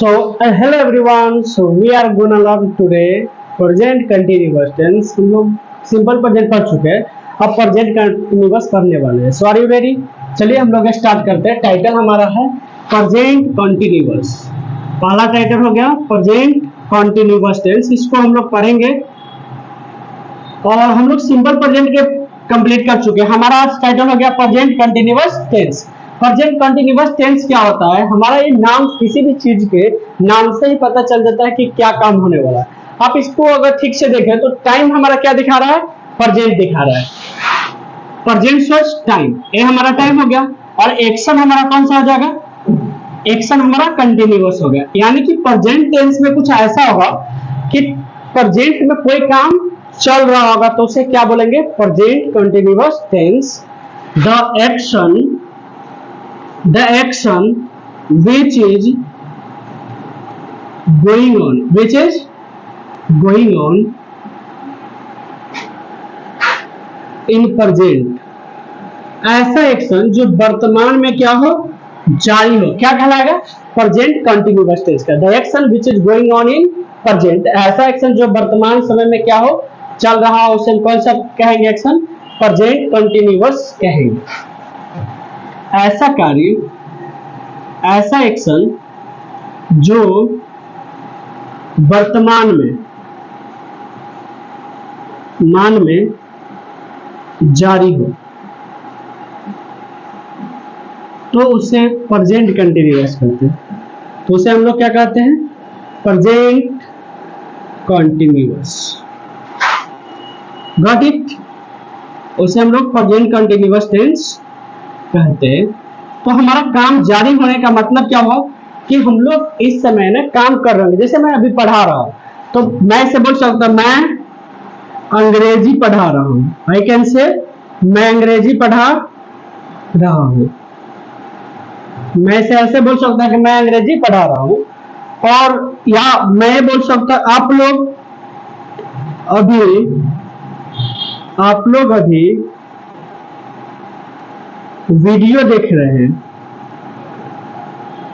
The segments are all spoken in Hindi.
Hello everyone. So we are gonna learn today present continuous tense. हम लोग सिंपल प्रेजेंट पढ़ चुके हैं, अब प्रेजेंट कंटिन्यूअस पढ़ने वाले हैं. सो आर यू रेडी? चलिए हम लोग स्टार्ट करते हैं. टाइटल हमारा है प्रेजेंट कंटिन्यूअस. पहला टाइटल हो गया प्रेजेंट कंटिन्यूअस टेंस. इसको हम लोग पढ़ेंगे और हम लोग सिंपल प्रेजेंट के कंप्लीट कर चुके हैं. हमारा आज टाइटल हो गया present continuous tense. Present continuous tense क्या होता है? हमारा ये नाम किसी भी चीज के नाम से ही पता चल जाता है कि क्या काम होने वाला है. आप इसको अगर ठीक से देखें तो टाइम हमारा क्या दिखा रहा है? प्रेजेंट दिखा रहा है. प्रेजेंट सोच टाइम, ये हमारा टाइम हो गया. और एक्शन हमारा कौन सा हो जाएगा? एक्शन हमारा कंटिन्यूअस हो गया. यानी कि प्रेजेंट टेंस में कुछ ऐसा होगा कि प्रेजेंट में कोई काम चल रहा होगा तो उसे क्या बोलेंगे? Present continuous tense. The action which is going on in present, ऐसा एक्शन जो वर्तमान में क्या हो? जारी हो. क्या कहलाएगा? प्रेजेंट कंटिन्यूअस टेंस का. The action which is going on in present, ऐसा एक्शन जो वर्तमान समय में क्या हो? चल रहा हो, उसे कौन सा कहेंगे? एक्शन प्रेजेंट कंटिन्यूअस कहेंगे. ऐसा कार्य, ऐसा एक्शन जो वर्तमान में जारी हो तो उसे प्रेजेंट कंटिन्यूअस कहते हैं. तो उसे हम लोग क्या कहते हैं? Present continuous. Got it? उसे हम लोग प्रेजेंट कंटिन्यूअस टेंस कहते हैं. तो हमारा काम जारी होने का मतलब क्या हुआ कि हम लोग इस समय ना काम कर रहे हैं. जैसे मैं अभी पढ़ा रहा हूं तो मैं इसे बोल सकता हूं मैं अंग्रेजी पढ़ा रहा हूं. आई कैन से मैं अंग्रेजी पढ़ा रहा हूं. मैं इसे ऐसे बोल सकता हूं कि मैं अंग्रेजी पढ़ा रहा हूं. और या मैं बोल सकता आप लोग अभी वीडियो देख रहे हैं.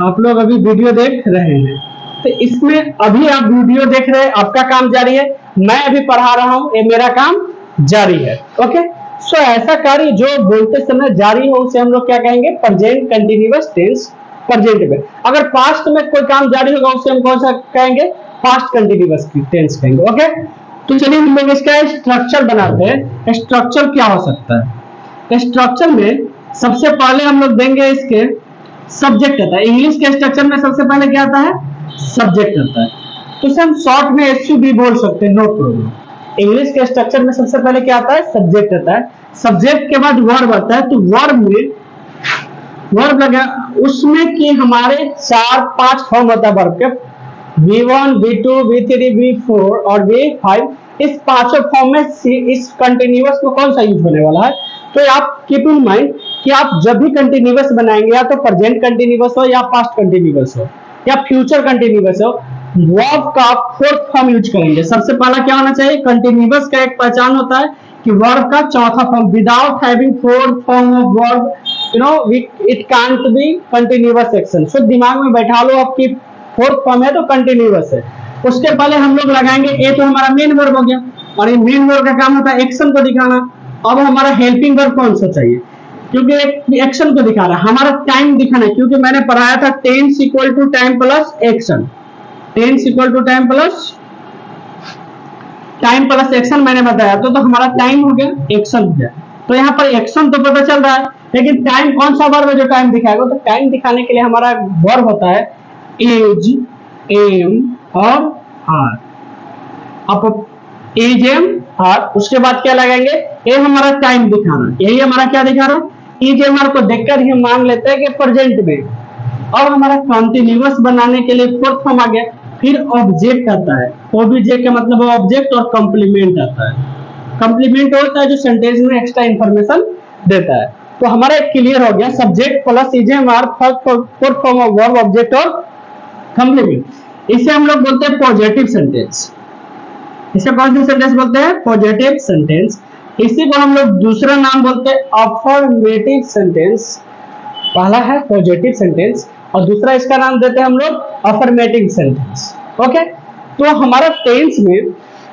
आप लोग अभी वीडियो देख रहे हैं. तो इसमें अभी आप वीडियो देख रहे हैं, आपका काम जारी है. मैं अभी पढ़ा रहा हूं, ये मेरा काम जारी है. ओके. सो ऐसा कार्य जो बोलते समय जारी हो उसे हम लोग क्या कहेंगे? Present continuous tense. प्रेजेंट में अगर पास्ट में कोई काम जारी होगा उसे हम कौन सा कहेंगे? पास्ट कंटिन्यूअस टेंस कहेंगे. ओके. तो चलिए हम लोग इसका स्ट्रक्चर बनाते हैं. स्ट्रक्चर क्या हो सकता है? स्ट्रक्चर में सबसे पहले हम लोग देंगे इसके सब्जेक्ट आता है. इंग्लिश के स्ट्रक्चर में सबसे पहले क्या आता है? सब्जेक्ट आता है. तो इसे हम शॉर्ट में एसयूबी बोल सकते हैं, नो प्रॉब्लम. इंग्लिश के स्ट्रक्चर में सबसे पहले क्या आता है? सब्जेक्ट आता है. सब्जेक्ट के बाद वर्ब आता है. तो वर्ब लगा उसमें कि हमारे 4-5 फॉर्म होता है वर्ब के. V1, V2, V3, V4 और V5. इस पांचों फॉर्म में इस कंटिन्यूअस में कौन सा यूज होने वाला है? तो आप कीप इन माइंड कि आप जब भी कंटिन्यूअस बनाएंगे या तो प्रेजेंट कंटिन्यूअस हो या पास्ट कंटिन्यूअस हो या फ्यूचर कंटिन्यूअस हो, वर्ब का फोर्थ फॉर्म यूज करेंगे. सबसे पहला क्या होना चाहिए? कंटिन्यूअस का एक पहचान होता है कि वर्ब का चौथा form. Without having fourth form of verb it can't be continuous action. So दिमाग में बैठा लो आपकी फोर्थ फॉर्म है तो कंटिन्यूअस है. उसके पहले हम लोग लगाएंगे ए. तो हमारा मेन वर्ब हो गया और ये मेन वर्ब का काम होता है एक्शन को दिखाना. अब हमारा हेल्पिंग वर्ब कौन सा चाहिए? क्योंकि एक एक्शन को दिखा रहा है. हमारा टाइम दिखाना है क्योंकि मैंने पढ़ाया था tense equal to time plus action. Tense equal to time plus action मैंने बताया. तो हमारा टाइम हो गया, एक्शन हो गया. तो यहाँ पर एक्शन तो पता चल रहा है लेकिन टाइम कौन सा वर्ब है जो टाइम दिखाएगा? तो टाइम दिखाने के लिए हमारा वर्ब होता है एज, एम और आर. अब एज, एम, आर. उसके बाद क्या लगाएंगे? ये हमारा टाइम दिखा रहा है. यही हमारा क्या दिखा रहा है? एज, एम, आर को देखकर ही हम मान लेते हैं कि प्रेजेंट में. और हमारा कंटिन्यूअस बनाने के लिए फोर्थ फॉर्म आ गया. फिर ऑब्जेक्ट आता है. ऑब्जेक्ट का मतलब ऑब्जेक्ट और कंप्लीमेंट आता है. कंप्लीमेंट होता है जो सेंटेंस में एक्स्ट्रा इंफॉर्मेशन देता है. तो हमारा क्लियर हो गया subject plus is, am, are, fourth form of verb, object और कंप्लीमेंट. इसे हम लोग बोलते हैं पॉजिटिव सेंटेंस. इसे कौन सा सेंटेंस बोलते हैं? Positive sentence. इसी को हम लोग दूसरा नाम बोलते हैं अफर्मेटिव सेंटेंस। पहला है पॉजिटिव सेंटेंस और दूसरा इसका नाम देते हैं हम लोग अफर्मेटिव सेंटेंस। ओके, तो हमारा टेंस में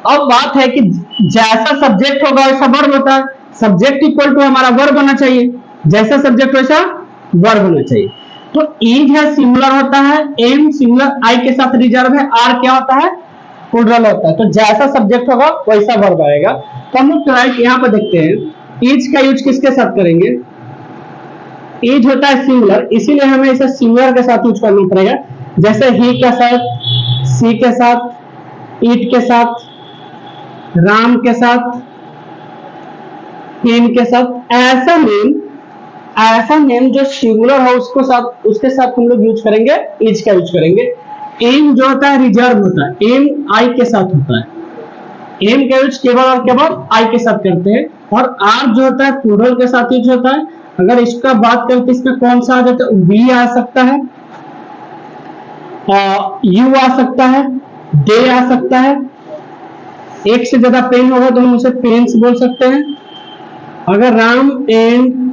अब बात है कि जैसा सब्जेक्ट होगा वैसा वर्ब होता है। सब्जेक्ट इक्वल टू हमारा वर्ब होना चाहिए, जैसा सब्जेक्ट वैसा वर्ब होना चाहिए। तो इज है सिंगुलर होता है, एम सिंगुलर आई के साथ रिजर्व है, आर क्या होता है प्लूरल होता है। तो जैसा सब्जेक्ट होगा वैसा वर्ब आएगा। तो हम लोग राइट यहाँ पर देखते हैं इज का यूज किसके साथ करेंगे। इज होता है सिंगुलर, इसीलिए हमें इसे सिंगुलर के साथ यूज करना पड़ेगा। जैसे ही के साथ, सी के साथ, ईट के साथ, राम के साथ, हिम के साथ। ऐसा नेम जो सिंगुलर हो उसको साथ उसके साथ हम लोग यूज करेंगे इज का यूज करेंगे। एम जो होता है रिजर्व होता है, एम आई के साथ होता है। एम का यूज केवल और केवल आई के साथ करते हैं। और आर जो होता है प्लूरल के साथ यूज होता है। अगर इसका बात करें तो इसमें कौन सा आ जाता है, वी आ सकता है, यू आ सकता है, दे आ सकता है। एक से ज्यादा पेन होगा तो हम उसे पेन्स बोल सकते हैं। अगर राम एंड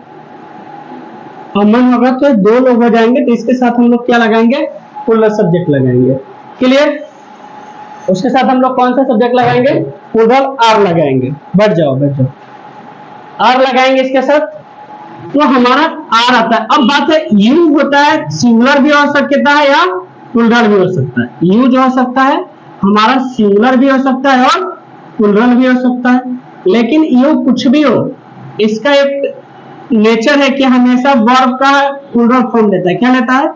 अमन होगा तो दो लोग हो जाएंगे, तो इसके साथ हम लोग क्या लगाएंगे, प्लूरल सब्जेक्ट लगाएंगे। क्लियर। उसके साथ हम लोग कौन सा सब्जेक्ट लगाएंगे, प्लूरल आर लगाएंगे। बैठ जाओ बैठ जाओ, आर लगाएंगे इसके साथ, तो हमारा आर आता है। अब बात है यू होता है सिंगुलर भी हो सकता है या प्लूरल भी हो सकता है। यू जो हो सकता है हमारा सिंगुलर भी हो सकता है और प्लूरल भी हो सकता है। लेकिन यू कुछ भी हो, इसका एक नेचर है कि हमेशा वर्ब का प्लूरल फॉर्म लेता है। क्या लेता है,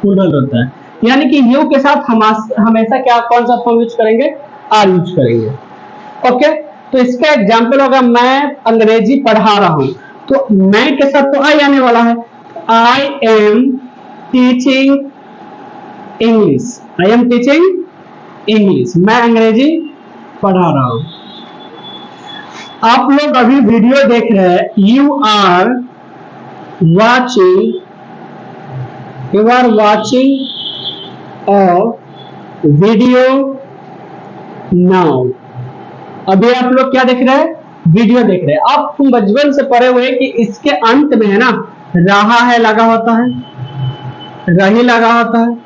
प्लूरल होता है। यानी कि यू के साथ हमेशा क्या कौन सा फॉर्म यूज करेंगे, आर यूज करेंगे। ओके, तो इसका एग्जांपल होगा मैं अंग्रेजी पढ़ा रहा हूं, तो मैं के साथ तो आई आने वाला है। I am teaching English, I am teaching English, मैं अंग्रेजी पढ़ा रहा हूं। आप लोग अभी वीडियो देख रहे हैं, you are watching a video now. अभी आप लोग क्या देख रहे हैं, वीडियो देख रहे हैं। आप बचपन से पढ़े हुए कि इसके अंत में है ना रहा है लगा होता है, रही लगा होता है।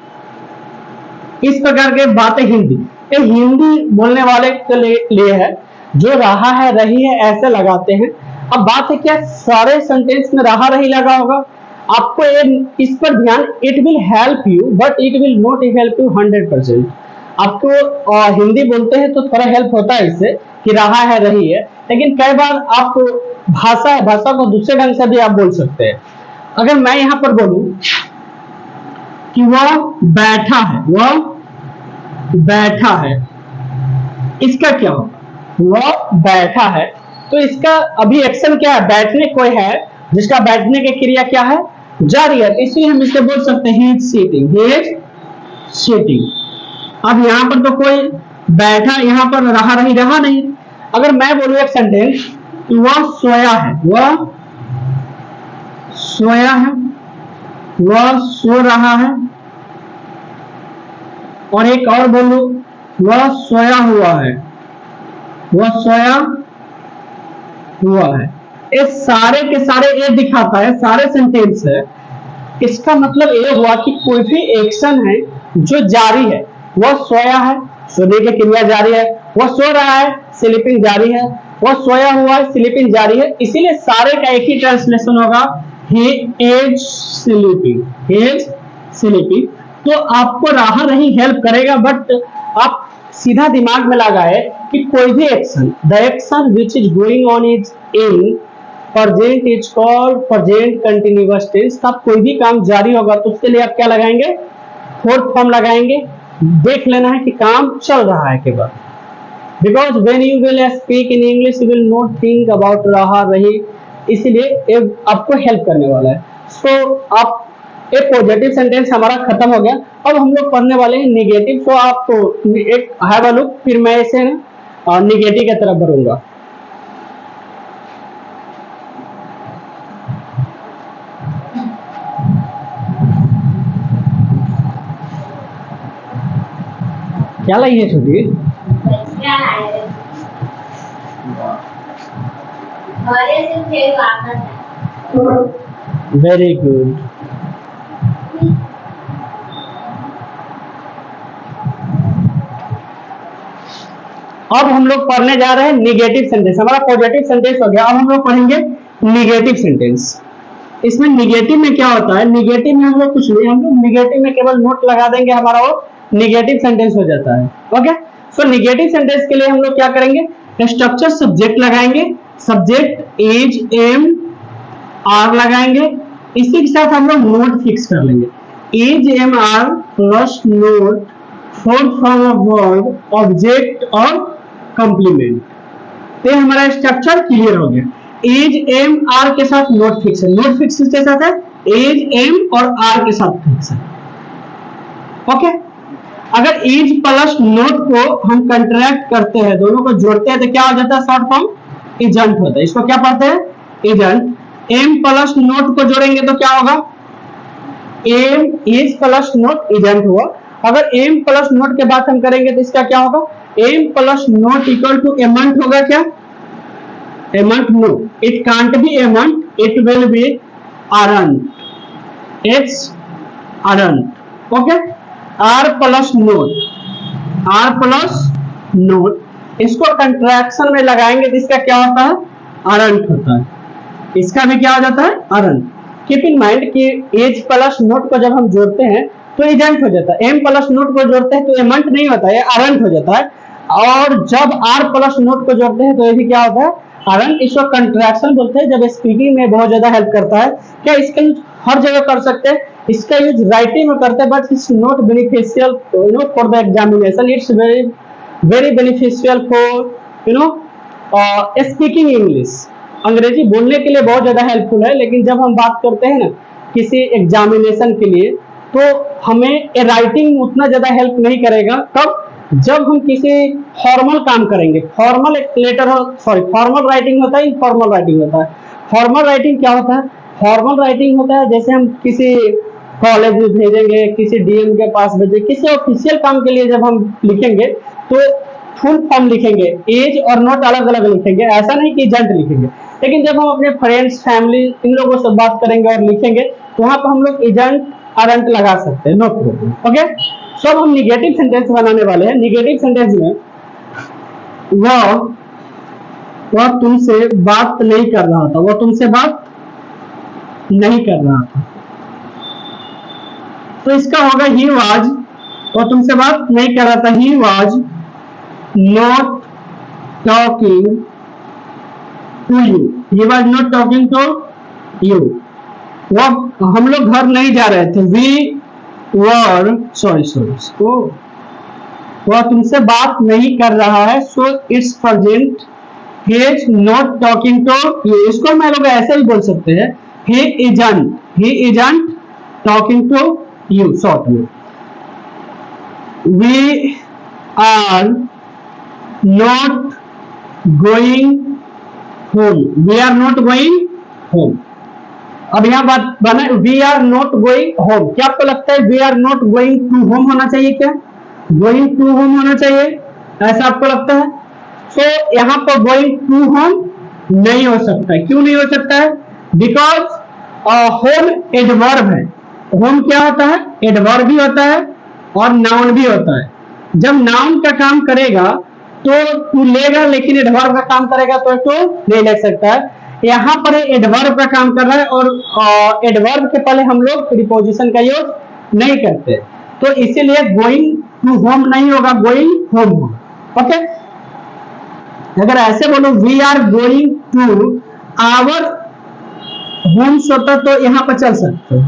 इस प्रकार के बातें हिंदी, ये हिंदी बोलने वाले के लिए है, जो रहा है रही है ऐसे लगाते हैं। अब बात है क्या सारे सेंटेंस में रहा रही लगा होगा, आपको इस पर ध्यान, it will help you but it will not help you 100%। आपको हिंदी बोलते हैं तो थोड़ा हेल्प होता है इससे कि रहा है रही है, लेकिन कई बार आप भाषा है, भाषा को दूसरे ढंग से भी आप बोल सकते हैं। अगर मैं यहां पर बोलूं कि वह बैठा है, वह बैठा है, इसका क्या होगा, वह बैठा है, तो इसका अभी एक्शन क्या है, बैठने कोई है जिसका बैठने की क्रिया क्या है, जारी है, इसलिए हम इसे बोल सकते हैं he is seating, he is seating. अब यहां पर तो कोई बैठा, यहां पर रहा नहीं, रहा नहीं। अगर मैं बोलूं एक सेंटेंस कि वह सोया है, वह सोया है, वह सो रहा है, और एक और बोलूं वह सोया हुआ है, वह सोया हुआ है, ये सारे के सारे ये दिखाता है, सारे सेंटेंस है। इसका मतलब ये हुआ कि कोई भी एक्शन है जो जारी है, वह सोया है, सोने की क्रिया जारी है, वह सो रहा है, स्लीपिंग जारी है, वह सोया हुआ है, स्लीपिंग जारी है। इसीलिए सारे का एक ही ट्रांसलेशन होगा, he is sleeping, he is sleeping. तो आपको राह रही हेल्प करेगा, बट आप सीधा दिमाग में लगाए कि कोई भी action, the action which is going on is in present is called present continuous tense. आप कोई भी काम जारी होगा तो उसके लिए आप क्या लगाएंगे, फोर्थ फॉर्म लगाएंगे। देख लेना है कि काम चल रहा है केवल, because when you will speak in English you will not think about रहा रही, इसलिए आपको हेल्प करने वाला है। सो आप एक पॉजिटिव सेंटेंस हमारा खत्म हो गया। अब हम लोग पढ़ने वाले हैं निगेटिव। तो आप तो एक हैव अ लुक, फिर मैं इसे निगेटिव की तरफ बढ़ूंगा। क्या लाई है छोटी, वेरी गुड। अब हम लोग पढ़ने जा रहे हैं निगेटिव सेंटेंस। हमारा पॉजिटिव सेंटेंस हो गया, अब हम लोग पढ़ेंगे निगेटिव सेंटेंस। इसमें निगेटिव में क्या होता है, निगेटिव में हम लोग कुछ नहीं, हम लोग निगेटिव में केवल नोट लगा देंगे, हमारा वो निगेटिव सेंटेंस हो जाता है। ओके, सो निगेटिव सेंटेंस के लिए हम लोग क्या करेंगे, स्ट्रक्चर सब्जेक्ट लगाएंगे, सब्जेक्ट इज एम आर लगाएंगे, इसी के साथ हम लोग नोट फिक्स कर लेंगे, is am are plus not, fourth form of verb, object और कंप्लीमेंट। तो हमारा स्ट्रक्चर क्लियर हो गया। एज एम आर के साथ नोट फिक्स है, नोट फिक्स किसके साथ है, एज एम और आर के साथ फिक्स है। ओके, अगर एज प्लस नोट को हम कंट्रैक्ट करते हैं, दोनों को जोड़ते हैं, तो क्या हो जाता है, शॉर्ट फॉर्म एजेंट होता है। इसको क्या पढ़ते हैं, एजेंट। एम प्लस नोट को जोड़ेंगे तो क्या होगा, am is plus not isn't हुआ। अगर एम प्लस नोट के बाद हम करेंगे तो इसका क्या होगा, am plus not equal to amn't होगा। क्या amn't, no, it can't be amn't, it will be aren't, it's aren't. Okay, are plus not, are plus not, इसको कंट्रैक्शन में लगाएंगे तो इसका क्या होता है, अरंट होता है। इसका भी क्या हो जाता है, अरंट। कीप इन माइंड कि एज प्लस नोट को जब हम जोड़ते हैं तो एजेंट हो जाता है, एम प्लस नोट को जोड़ते हैं तो एमंट नहीं होता है, अरंट हो जाता है। और जब आर प्लस नोट को जोड़ते हैं तो ये भी क्या होता है, अरंट। इसको कंट्रैक्शन बोलते हैं, जब स्पीकिंग में बहुत ज्यादा हेल्प करता है। क्या इसका यूज हर जगह कर सकते हैं, इसका यूज राइटिंग में करते हैं, but it's not beneficial for the examination, it's very very beneficial for speaking English. अंग्रेजी बोलने के लिए बहुत ज्यादा हेल्पफुल है, लेकिन जब हम बात करते हैं ना किसी एग्जामिनेशन के लिए, तो हमें राइटिंग उतना ज्यादा हेल्प नहीं करेगा। कब, जब हम किसी फॉर्मल काम करेंगे, फॉर्मल लेटर हो, सॉरी फॉर्मल राइटिंग होता है, इनफॉर्मल राइटिंग होता है। फॉर्मल राइटिंग क्या होता है, फॉर्मल राइटिंग होता है जैसे हम किसी कॉलेज में भेजेंगे, किसी डीएम के पास भेजेंगे, किसी ऑफिशियल काम के लिए जब हम लिखेंगे तो फुल फॉर्म लिखेंगे, एज और नोट अलग अलग लिखेंगे, ऐसा नहीं कि एजेंट लिखेंगे। लेकिन जब हम अपने फ्रेंड्स, फैमिली, इन लोगों से बात करेंगे और लिखेंगे तो वहां पर हम लोग एजेंट, अरंट लगा सकते हैं, नो प्रॉब्लम। ओके, सो हम निगेटिव सेंटेंस बनाने वाले हैं। निगेटिव सेंटेंस में वह तुमसे बात नहीं कर रहा था, वह तुमसे बात नहीं कर रहा था, तो इसका होगा ही वाज, वह तुमसे बात नहीं कर रहा था, he was not talking to you, he was not talking to you. वह, हम लोग घर नहीं जा रहे थे, वी वर, सॉरी, वह तुमसे बात नहीं कर रहा है, so it's present, he is not talking to you. इसको हम लोग ऐसे भी बोल सकते हैं, he isn't talking to you, short में। We are not going home, we are not going home. अब यहां बात बना, we are not going home. क्या आपको लगता है we are not going to home होना चाहिए, क्या गोइंग टू होम होना चाहिए, ऐसा आपको लगता है? सो यहां पर गोइंग टू होम नहीं हो सकता है। क्यों नहीं हो सकता है? बिकॉज होम एडवर्ब है। होम क्या होता है? एडवर्ब भी होता है और नाउन भी होता है। जब नाउन का काम करेगा तो टू लेगा, लेकिन एडवर्ब का काम करेगा तो नहीं ले सकता है। यहाँ पर एडवर्ब का काम कर रहा है और एडवर्ब के पहले हम लोग प्रीपोजिशन का यूज नहीं करते, तो इसीलिए गोइंग टू होम नहीं होगा, गोइंग होम होगा। ओके, अगर ऐसे बोलो we are going to our homes होता तो यहां पर चल सकते हो।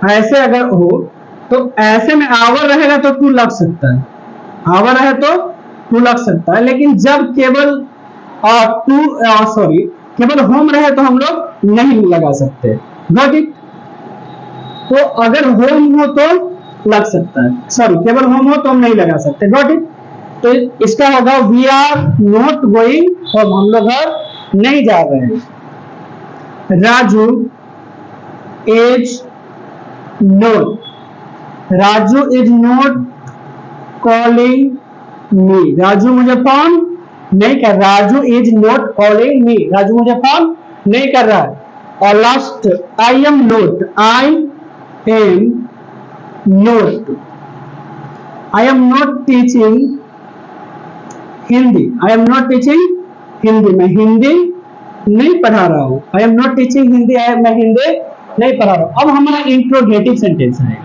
ऐसे अगर हो तो ऐसे में आवर रहेगा तो टू लग सकता है, आवर है तो टू लग सकता है, लेकिन जब केवल केवल होम रहे तो हम लोग नहीं लगा सकते। Got it? तो अगर होम हो तो लग सकता है, सॉरी केवल होम हो तो हम नहीं लगा सकते। Got it? तो इसका होगा we are not going home, हम लोग घर नहीं जा रहे हैं। Raju is not, Raju is not calling me, Raju मुझे फोन नहीं कर, Raju is not calling me, Raju मुझे फोन नहीं कर रहा है। और last, I am not, I am not, I am not teaching Hindi, I am not teaching Hindi, मैं हिंदी नहीं पढ़ा रहा हूं। I am not teaching Hindi, मैं हिंदी नहीं पढ़ा रहा हूं। अब हमारा इंट्रोगेटिव सेंटेंस है,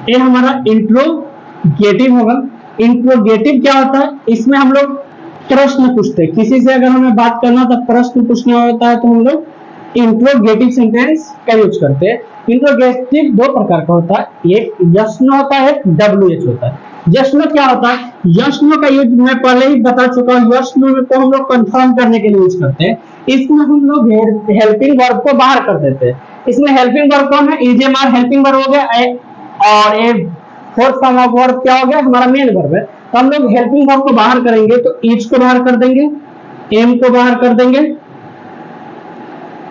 ये हमारा इंट्रोगेटिव होगा। इंट्रोगेटिव क्या होता है, इसमें हम लोग प्रश्न पूछते हैं, किसी से अगर हमें बात करना तो प्रश्न पूछना होता है, तो हम लोग इंट्रोगेटिव सेंटेंस का यूज करते हैं। इंट्रोगेटिव दो प्रकार का होता है, एक यस नो होता है, एक WH होता है। यस नो क्या होता है, यस नो का यूज मैं पहले ही बता चुका हूँ। यस नो को हम लोग कंफर्म करने के लिए यूज करते हैं। इसमें हम लोग हेल्पिंग वर्ब को बाहर कर देते हैं। इसमें हेल्पिंग वर्ब कौन है, इजेमार हेल्पिंग वर्ब हो गया, और ए फोर्थ फॉर्म ऑफ वर्ब क्या हो गया, हमारा मेन वर्ब है। तो हम लोग हेल्पिंग वर्ब को बाहर करेंगे, तो इज को बाहर कर देंगे, एम को बाहर कर देंगे,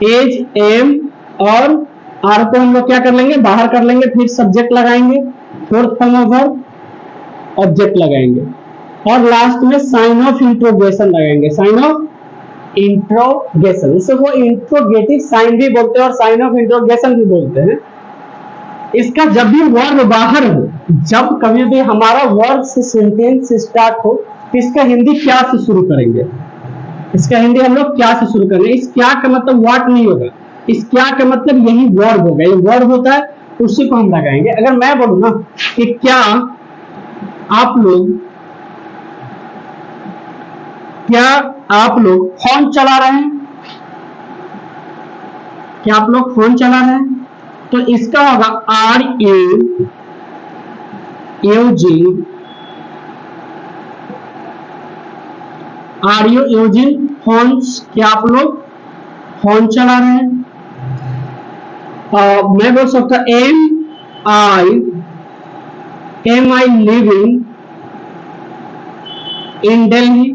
एज, एम और आर को हम लोग क्या कर लेंगे, बाहर कर लेंगे। फिर सब्जेक्ट लगाएंगे, fourth form of verb, object लगाएंगे, और लास्ट में साइन ऑफ इंट्रोगेशन लगाएंगे, साइन ऑफ इंट्रोगेशन। इसे वो इंट्रोगेटिव साइन भी बोलते हैं और साइन ऑफ इंट्रोगेशन भी बोलते हैं। इसका जब भी वर्ब बाहर हो, जब कभी भी हमारा वर्ब से सेंटेंस स्टार्ट हो, तो इसका हिंदी क्या से शुरू करेंगे, इसका हिंदी हम लोग क्या से शुरू करेंगे। इस क्या का मतलब व्हाट नहीं होगा, इस क्या का मतलब यही वर्ब होगा, ये वर्ब होता है, उसी को हम लगाएंगे। अगर मैं बोलूं ना कि क्या आप लोग फोन चला रहे हैं, क्या आप लोग फोन चला रहे हैं, तो इसका होगा आर यू यूजिंग फोन्स, क्या आप लोग फोन चला रहे हैं। मैं बोल सकता am I living in Delhi,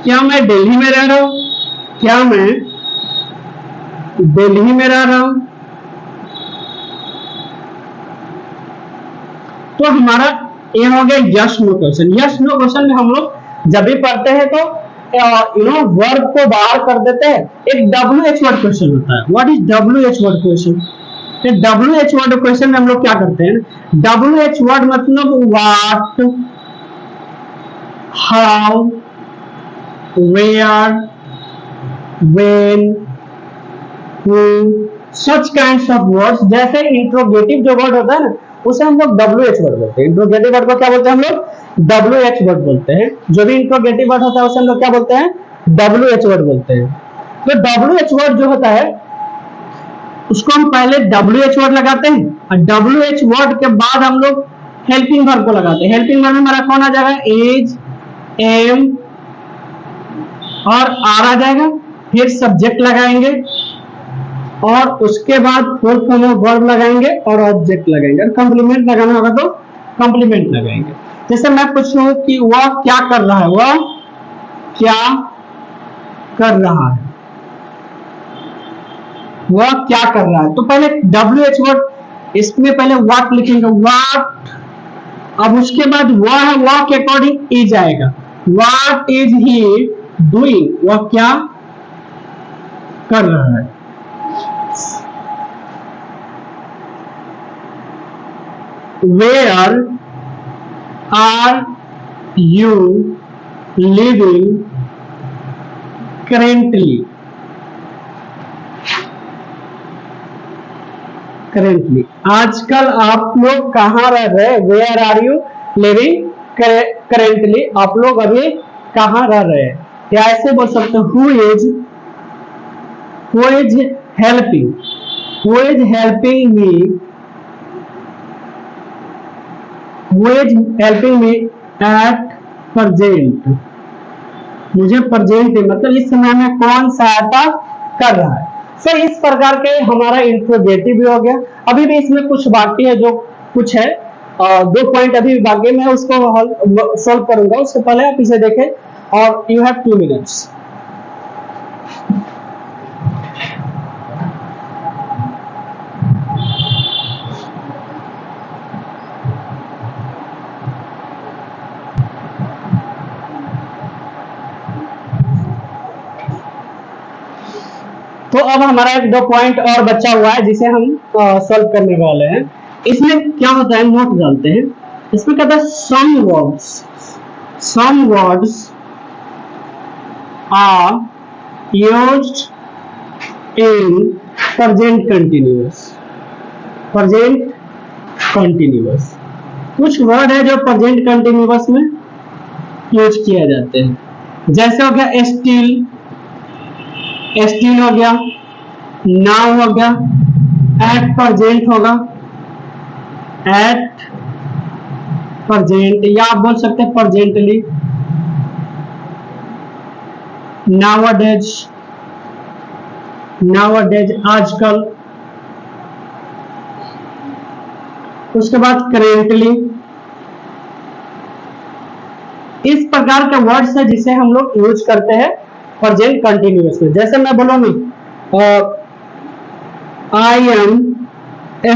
क्या मैं दिल्ली में रह रहा हूं, क्या मैं दिल्ली में रह रहा हूं। तो हमारा ये हो गया yes no question. Yes no question में हम लोग जब भी पढ़ते हैं तो वर्ब को बाहर कर देते हैं। एक WH वर्ड क्वेश्चन होता है। What is WH word question, WH word question में हम लोग क्या करते हैं, WH वर्ड मतलब what, how, where, when, such kinds of words. जैसे इंट्रोगेटिव जो वर्ड होता है ना, उसे हम लोग WH वर्ड बोलते हैं। इंट्रोगेटिव वर्ड को क्या बोलते हैं हम लोग, WH वर्ड बोलते हैं। जो भी इंट्रोगेटिव वर्ड होता है उसे हम लोग क्या बोलते हैं, WH वर्ड बोलते हैं। तो WH वर्ड जो होता है उसको हम पहले WH वर्ड लगाते हैं, और WH वर्ड के बाद हम लोग हेल्पिंग वर्ब को लगाते हैं। हेल्पिंग वर्ब में हमारा कौन आ जाएगा, एज, एम और आर आ जाएगा। फिर सब्जेक्ट लगाएंगे, और उसके बाद फोर्थ फॉर्म ऑफ वर्ब लगाएंगे और ऑब्जेक्ट लगाएंगे। और कंप्लीमेंट लगाना होगा तो कंप्लीमेंट लगाएंगे। जैसे मैं पूछूं कि वह क्या कर रहा है, वह क्या कर रहा है, वह क्या कर रहा है, तो पहले WH वर्ड, इसमें पहले व्हाट लिखेंगे, व्हाट। अब उसके बाद वह है, वह के अकॉर्डिंग इज आएगा। व्हाट इज ही डूइंग, वह क्या कर रहा है। Where are you living currently? Currently, आजकल आप लोग कहाँ रह रहे हैं। Where are you living currently? आप लोग अभी कहाँ रह रहे हैं। या ऐसे बोल सकते हो, who is helping me, who is helping me at present। मुझे प्रेजेंट मतलब इस समय में कौन सहायता कर रहा है। सो इस प्रकार के हमारा इंट्रोगेटिव भी हो गया। अभी भी इसमें कुछ बाकी है, जो कुछ है 2 पॉइंट अभी बाकी में, उसको सॉल्व करूंगा। उससे पहले आप इसे देखें, और यू हैव 2 मिनट्स। तो अब हमारा एक दो पॉइंट और बचा हुआ है जिसे हम सॉल्व करने वाले हैं। इसमें क्या होता है, नोट डालते हैं। इसमें कहता है some words are used in present continuous। कुछ वर्ड है जो प्रेजेंट कंटिन्यूअस में यूज किए जाते हैं। जैसे हो गया स्टिल हो गया, नाउ हो गया, एट प्रेजेंट होगा, एट प्रेजेंट, या आप बोल सकते हैं प्रेजेंटली, नाउअडेज आजकल, उसके बाद करेंटली। इस प्रकार के वर्ड्स है जिसे हम लोग यूज करते हैं प्रेजेंट कंटिन्यूअस में। जैसे मैं बोलूं ना, I am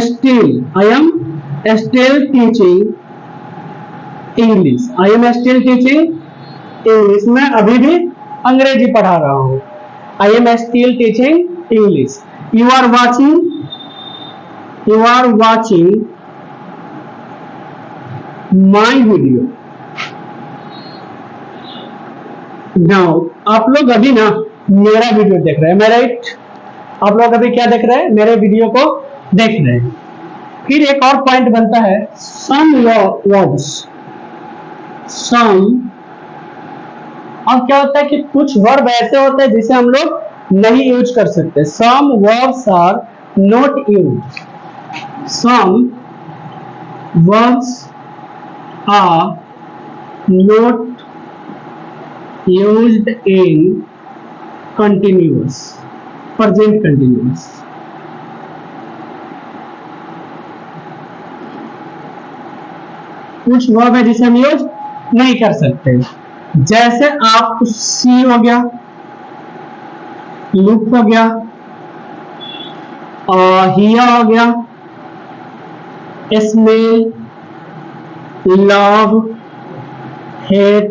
still teaching English, I am still teaching English, मैं अभी भी अंग्रेजी पढ़ा रहा हूं, I am still teaching English. You are watching my video. Now आप लोग अभी ना मेरा वीडियो देख रहे हैं, मैं राइट? आप लोग अभी क्या देख रहे हैं, मेरे वीडियो को देख रहे हैं। फिर एक और पॉइंट बनता है सम वर्ड्स, अब क्या होता है कि कुछ वर्ब ऐसे होते हैं जिसे हम लोग नहीं यूज कर सकते। Some verbs are not used, some verbs are not used in present continuous। कुछ वर्ब है जिसे हम यूज नहीं कर सकते। जैसे आप सी हो गया, लुक हो गया, हियर हो गया, smell, love, hate,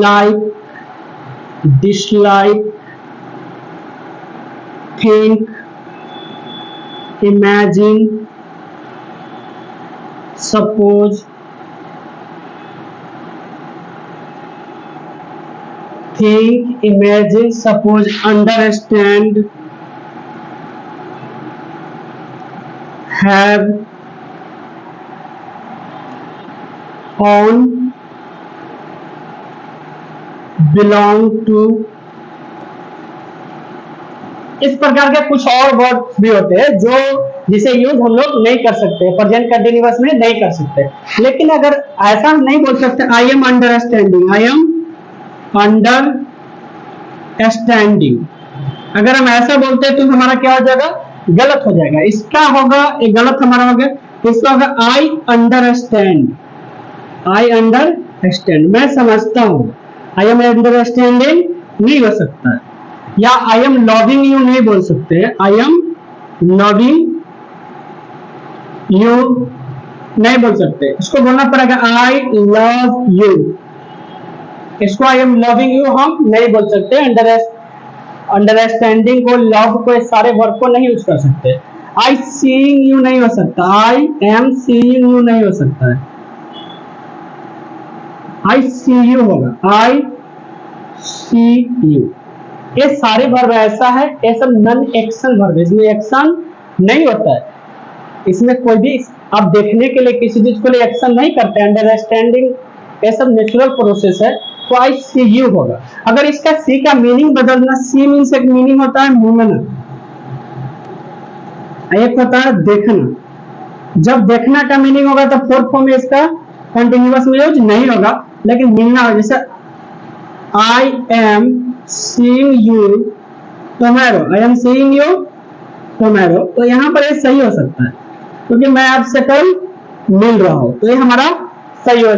like, dislike, think, imagine, suppose, think, imagine, suppose, understand, have, own, belong to। इस प्रकार के कुछ और वर्ड भी होते हैं जो जिसे यूज हम लोग नहीं कर सकते, प्रेजेंट कंटिन्यूअस में नहीं कर सकते। लेकिन अगर ऐसा नहीं बोल सकते, I am understanding, I am understanding, अगर हम ऐसा बोलते हैं तो हमारा क्या हो जाएगा, गलत हो जाएगा। इसका होगा, एक गलत हमारा हो गया। इसका होगा आई अंडरस्टैंड, मैं समझता हूं। आई एम अंडरस्टैंडिंग नहीं हो सकता है। या आई एम लविंग यू नहीं बोल सकते, आई एम लविंग यू नहीं बोल सकते। इसको बोलना पड़ेगा आई लव यू। इसको आई एम लविंग यू हम नहीं बोल सकते। अंडरस्टैंडिंग को, लव को, सारे वर्ब को नहीं यूज कर सकते। आई सीइंग यू नहीं हो सकता, आई एम सीइंग यू नहीं हो सकता है, आई सी यू होगा, आई सी यू। ये सारे वर्ब ऐसा है, ये सब नॉन एक्शन वर्ब, इसमें एक्शन नहीं होता है। इसमें कोई भी आप देखने के लिए किसी चीज को लिए एक्शन नहीं करते। अंडरस्टैंडिंग ये सब नेचुरल प्रोसेस है, तो आई सी यू होगा। अगर इसका सी का मीनिंग बदलना, सी मीन्स एक मीनिंग होता है मूवमेंट, एक होता है देखना। जब देखना का मीनिंग होगा तो फोर्थ फॉर्म में इसका कंटिन्यूअस में यूज नहीं होगा, लेकिन मिलना हो, जैसे I am seeing you tomorrow, I am seeing you tomorrow, तो यहाँ पर ये सही हो सकता है क्योंकि मैं आपसे कल मिल रहा हूं, तो ये हमारा सही हो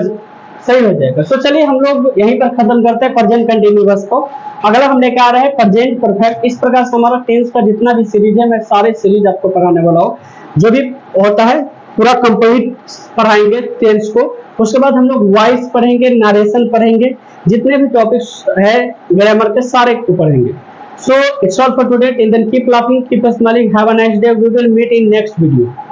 जाएगा। तो चलिए हम लोग यहीं पर खत्म करते हैं प्रेजेंट कंटिन्यूअस को। अगला हम लेकर आ रहे हैं प्रेजेंट परफेक्ट। इस प्रकार से हमारा टेंस का जितना भी सीरीज है, मैं सारे सीरीज आपको पढ़ाने वाला हूँ। जो भी होता है पूरा कंप्लीट पढ़ाएंगे टेंस को। उसके बाद हम लोग वॉइस पढ़ेंगे, नारेशन पढ़ेंगे, जितने भी टॉपिक्स है ग्रामर के सारे को पढ़ेंगे। So it's all for today. Till then, keep laughing, keep smiling. Have a nice day. We will meet in next video.